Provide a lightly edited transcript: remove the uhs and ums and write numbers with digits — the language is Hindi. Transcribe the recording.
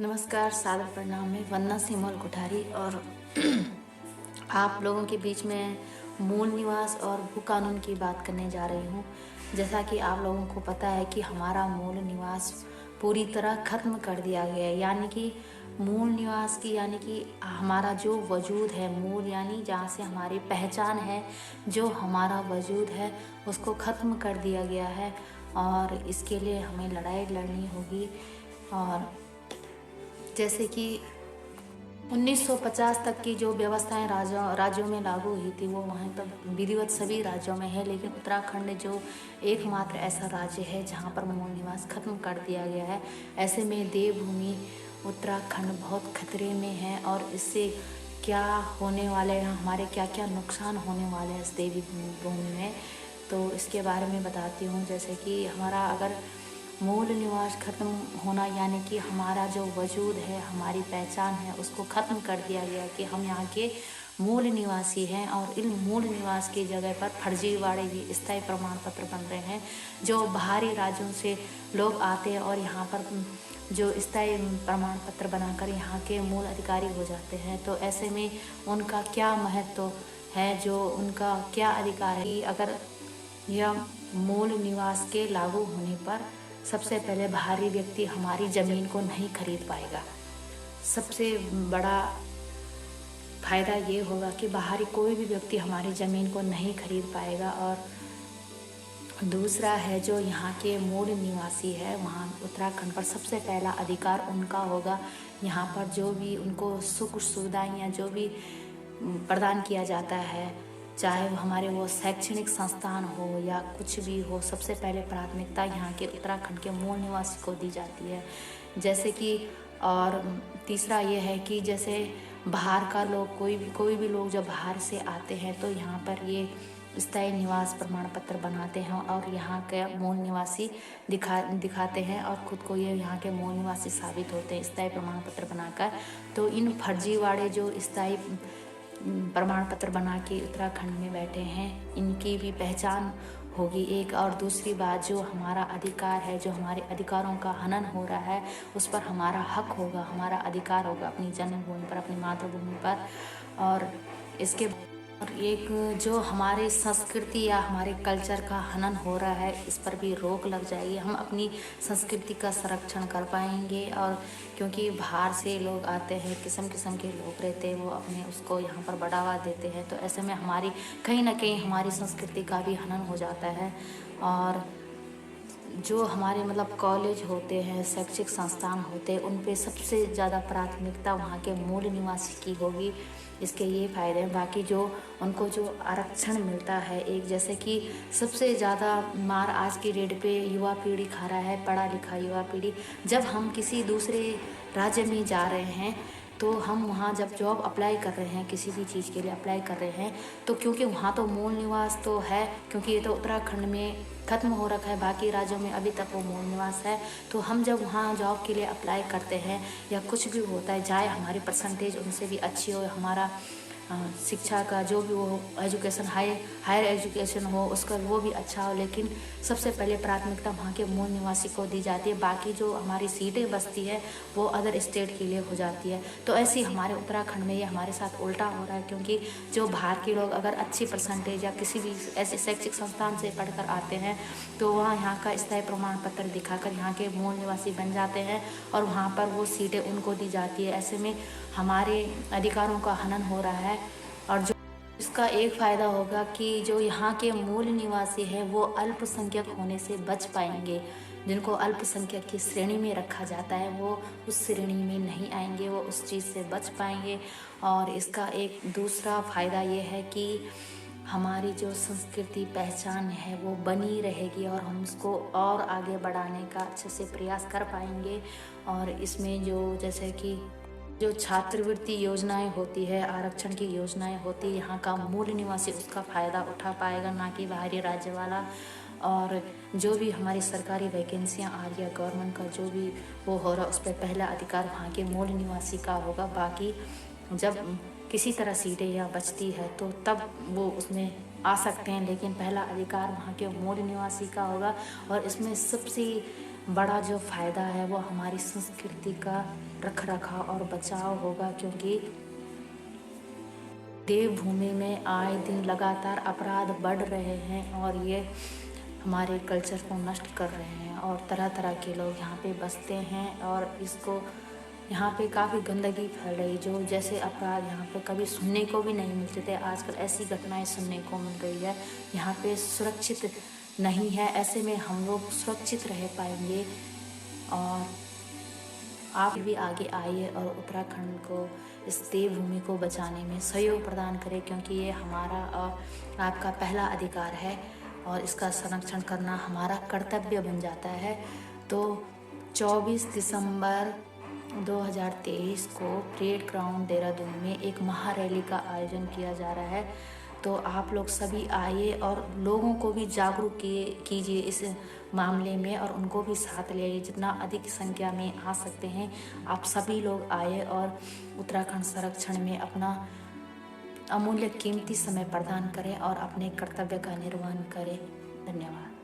नमस्कार, सादर प्रणाम। मैं वंदना सिमल कोठारी और आप लोगों के बीच में मूल निवास और भू कानून की बात करने जा रही हूँ। जैसा कि आप लोगों को पता है कि हमारा मूल निवास पूरी तरह ख़त्म कर दिया गया है, यानी कि मूल निवास की यानी कि हमारा जो वजूद है, मूल यानी जहाँ से हमारी पहचान है, जो हमारा वजूद है उसको ख़त्म कर दिया गया है और इसके लिए हमें लड़ाई लड़नी होगी। और जैसे कि 1950 तक की जो व्यवस्थाएं राज्यों में लागू हुई थी वो वहाँ तक विधिवत सभी राज्यों में है, लेकिन उत्तराखंड जो एकमात्र ऐसा राज्य है जहाँ पर मूल निवास खत्म कर दिया गया है। ऐसे में देवभूमि उत्तराखंड बहुत खतरे में है और इससे क्या होने वाले हैं, हमारे क्या क्या नुकसान होने वाले हैं इस देवी भूमि में, तो इसके बारे में बताती हूँ। जैसे कि हमारा अगर मूल निवास खत्म होना यानी कि हमारा जो वजूद है, हमारी पहचान है, उसको ख़त्म कर दिया गया कि हम यहाँ के मूल निवासी हैं और इन मूल निवास की जगह पर फर्जीवाड़े भी स्थायी प्रमाण पत्र बन रहे हैं। जो बाहरी राज्यों से लोग आते हैं और यहाँ पर जो स्थायी प्रमाण पत्र बनाकर यहाँ के मूल अधिकारी हो जाते हैं, तो ऐसे में उनका क्या महत्व है, जो उनका क्या अधिकार है कि अगर यह मूल निवास के लागू होने पर सबसे पहले बाहरी व्यक्ति हमारी ज़मीन को नहीं खरीद पाएगा। सबसे बड़ा फ़ायदा ये होगा कि बाहरी कोई भी व्यक्ति हमारी ज़मीन को नहीं खरीद पाएगा। और दूसरा है जो यहाँ के मूल निवासी है, वहाँ उत्तराखंड पर सबसे पहला अधिकार उनका होगा। यहाँ पर जो भी उनको सुख सुविधाएं या जो भी प्रदान किया जाता है, चाहे वो हमारे वो शैक्षणिक संस्थान हो या कुछ भी हो, सबसे पहले प्राथमिकता यहाँ के उत्तराखंड के मूल निवासी को दी जाती है। जैसे कि और तीसरा ये है कि जैसे बाहर का लोग कोई भी लोग जब बाहर से आते हैं तो यहाँ पर ये स्थायी निवास प्रमाण पत्र बनाते हैं और यहाँ के मूल निवासी दिखाते हैं और ख़ुद को ये यहाँ के मूल निवासी साबित होते हैं स्थायी प्रमाण पत्र बनाकर। तो इन फर्जीवाड़े जो स्थायी प्रमाण पत्र बना के उत्तराखंड में बैठे हैं, इनकी भी पहचान होगी एक। और दूसरी बात, जो हमारा अधिकार है, जो हमारे अधिकारों का हनन हो रहा है, उस पर हमारा हक होगा, हमारा अधिकार होगा अपनी जन्मभूमि पर, अपनी मातृभूमि पर। और इसके और एक जो हमारे संस्कृति या हमारे कल्चर का हनन हो रहा है, इस पर भी रोक लग जाएगी। हम अपनी संस्कृति का संरक्षण कर पाएंगे। और क्योंकि बाहर से लोग आते हैं, किस्म किस्म के लोग रहते हैं, वो अपने उसको यहाँ पर बढ़ावा देते हैं, तो ऐसे में हमारी कहीं ना कहीं हमारी संस्कृति का भी हनन हो जाता है। और जो हमारे मतलब कॉलेज होते हैं, शैक्षिक संस्थान होते हैं, उन पे सबसे ज़्यादा प्राथमिकता वहाँ के मूल निवासी की होगी। इसके ये फ़ायदे हैं। बाकी जो उनको जो आरक्षण मिलता है, एक जैसे कि सबसे ज़्यादा मार आज की डेट पे युवा पीढ़ी खा रहा है, पढ़ा लिखा युवा पीढ़ी। जब हम किसी दूसरे राज्य में जा रहे हैं तो हम वहाँ जब जॉब अप्लाई कर रहे हैं, किसी भी चीज़ के लिए अप्लाई कर रहे हैं, तो क्योंकि वहाँ तो मूल निवास तो है, क्योंकि ये तो उत्तराखंड में ख़त्म हो रखा है, बाकी राज्यों में अभी तक वो मूल निवास है। तो हम जब वहाँ जॉब के लिए अप्लाई करते हैं या कुछ भी होता है, चाहे हमारी परसेंटेज उनसे भी अच्छी हो, हमारा शिक्षा का जो भी वो एजुकेशन हायर एजुकेशन हो उसका वो भी अच्छा हो, लेकिन सबसे पहले प्राथमिकता वहाँ के मूल निवासी को दी जाती है। बाकी जो हमारी सीटें बचती है वो अदर स्टेट के लिए हो जाती है। तो ऐसे ही हमारे उत्तराखंड में ये हमारे साथ उल्टा हो रहा है, क्योंकि जो बाहर के लोग अगर अच्छी परसेंटेज या किसी भी ऐसे शैक्षिक संस्थान से पढ़कर आते हैं तो वहाँ यहाँ का स्थायी प्रमाण पत्र दिखाकर यहाँ के मूल निवासी बन जाते हैं और वहाँ पर वो सीटें उनको दी जाती है। ऐसे में हमारे अधिकारों का हनन हो रहा है। और जो इसका एक फ़ायदा होगा कि जो यहाँ के मूल निवासी हैं वो अल्पसंख्यक होने से बच पाएंगे। जिनको अल्पसंख्यक की श्रेणी में रखा जाता है वो उस श्रेणी में नहीं आएंगे, वो उस चीज़ से बच पाएंगे। और इसका एक दूसरा फ़ायदा ये है कि हमारी जो संस्कृति पहचान है वो बनी रहेगी और हम उसको और आगे बढ़ाने का अच्छे से प्रयास कर पाएंगे। और इसमें जो जैसे कि जो छात्रवृत्ति योजनाएं होती है, आरक्षण की योजनाएं होती है, यहाँ का मूल निवासी उसका फ़ायदा उठा पाएगा, ना कि बाहरी राज्य वाला। और जो भी हमारी सरकारी वैकेंसियाँ आ रही है, गवर्नमेंट का जो भी वो हो रहा है, उस पर पहला अधिकार वहाँ के मूल निवासी का होगा। बाकी जब किसी तरह सीटें या बचती है तो तब वो उसमें आ सकते हैं, लेकिन पहला अधिकार वहाँ के मूल निवासी का होगा। और इसमें सबसे बड़ा जो फ़ायदा है वो हमारी संस्कृति का रख रखाव और बचाव होगा, क्योंकि देवभूमि में आए दिन लगातार अपराध बढ़ रहे हैं और ये हमारे कल्चर को नष्ट कर रहे हैं और तरह तरह के लोग यहाँ पे बसते हैं और इसको यहाँ पे काफ़ी गंदगी फैल रही, जो जैसे अपराध यहाँ पे कभी सुनने को भी नहीं मिलते थे, आजकल ऐसी घटनाएं सुनने को मिल रही है। यहाँ पे सुरक्षित नहीं है, ऐसे में हम लोग सुरक्षित रह पाएंगे। और आप भी आगे आइए और उत्तराखंड को, इस देवभूमि को बचाने में सहयोग प्रदान करें, क्योंकि ये हमारा और आपका पहला अधिकार है और इसका संरक्षण करना हमारा कर्तव्य बन जाता है। तो 24 दिसंबर 2023 को परेड ग्राउंड देहरादून में एक महारैली का आयोजन किया जा रहा है। तो आप लोग सभी आइए और लोगों को भी जागरूक कीजिए इस मामले में और उनको भी साथ ले आइए, जितना अधिक संख्या में आ सकते हैं आप सभी लोग आए और उत्तराखंड संरक्षण में अपना अमूल्य कीमती समय प्रदान करें और अपने कर्तव्य का निर्वहन करें। धन्यवाद।